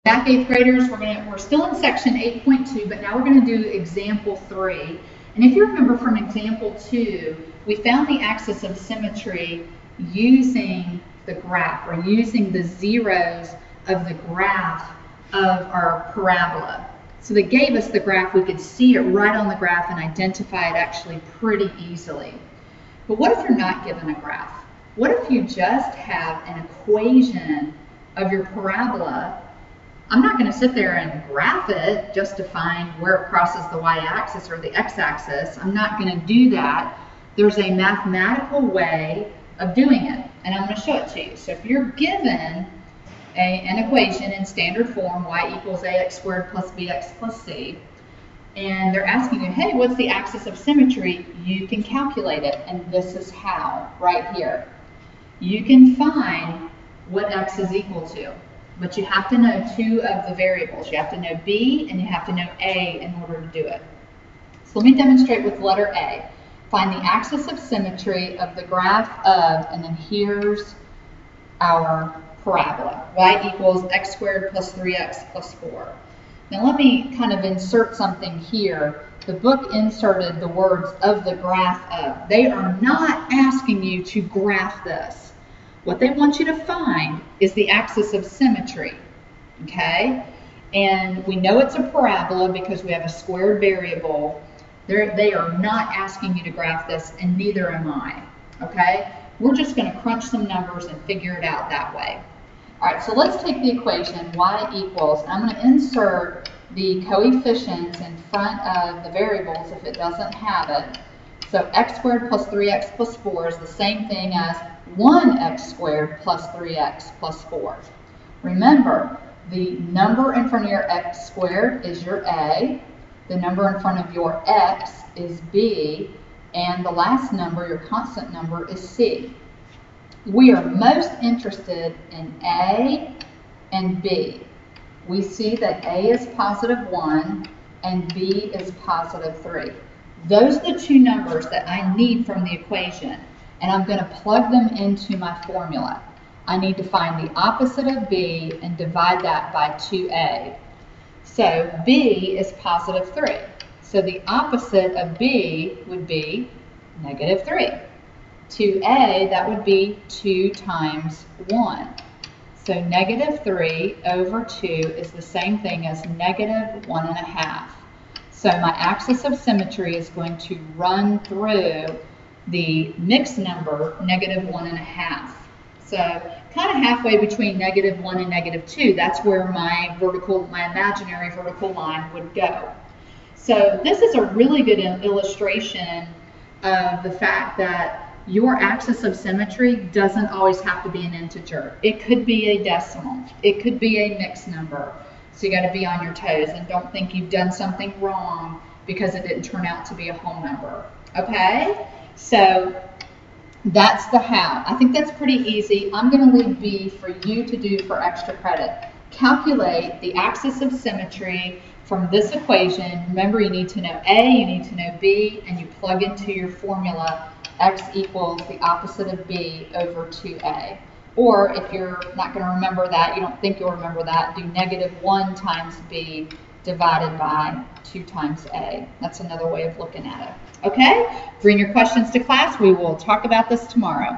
Back 8th graders, we're still in section 8.2, but now we're going to do example 3. And if you remember from example 2, we found the axis of symmetry using the graph, or using the zeros of the graph of our parabola. So they gave us the graph. We could see it right on the graph and identify it actually pretty easily. But what if you're not given a graph? What if you just have an equation of your parabola? I'm not going to sit there and graph it just to find where it crosses the y-axis or the x-axis. I'm not going to do that. There's a mathematical way of doing it, and I'm going to show it to you. So if you're given an equation in standard form, y equals ax squared plus bx plus c, and they're asking you, hey, what's the axis of symmetry? You can calculate it, and this is how, right here. You can find what x is equal to. But you have to know two of the variables. You have to know b and you have to know a in order to do it. So let me demonstrate with letter A. Find the axis of symmetry of the graph of, and then here's our parabola. Y equals x squared plus 3x plus 4. Now let me kind of insert something here. The book inserted the words of the graph of. They are not asking you to graph this. What they want you to find is the axis of symmetry, okay? And we know it's a parabola because we have a squared variable. They are not asking you to graph this, and neither am I, okay? We're just going to crunch some numbers and figure it out that way. All right, so let's take the equation y equals, I'm going to insert the coefficients in front of the variables if it doesn't have it. So x squared plus 3x plus 4 is the same thing as 1x squared plus 3x plus 4. Remember, the number in front of your x squared is your a, the number in front of your x is b, and the last number, your constant number, is c. We are most interested in a and b. We see that a is positive 1 and b is positive 3. Those are the two numbers that I need from the equation, and I'm going to plug them into my formula. I need to find the opposite of b and divide that by 2a. So b is positive 3. So the opposite of b would be negative 3. 2a, that would be 2 times 1. So negative 3 over 2 is the same thing as negative 1.5. So my axis of symmetry is going to run through the mixed number, negative 1.5. So kind of halfway between negative 1 and negative 2, that's where my imaginary vertical line would go. So this is a really good illustration of the fact that your axis of symmetry doesn't always have to be an integer. It could be a decimal. It could be a mixed number. So you got to be on your toes and don't think you've done something wrong because it didn't turn out to be a whole number. Okay? So that's the how. I think that's pretty easy. I'm going to leave B for you to do for extra credit. Calculate the axis of symmetry from this equation. Remember, you need to know A, you need to know B, and you plug into your formula x equals the opposite of B over 2A. Or if you're not going to remember that, you don't think you'll remember that, do negative 1 times B divided by 2 times A. That's another way of looking at it. Okay? Bring your questions to class. We will talk about this tomorrow.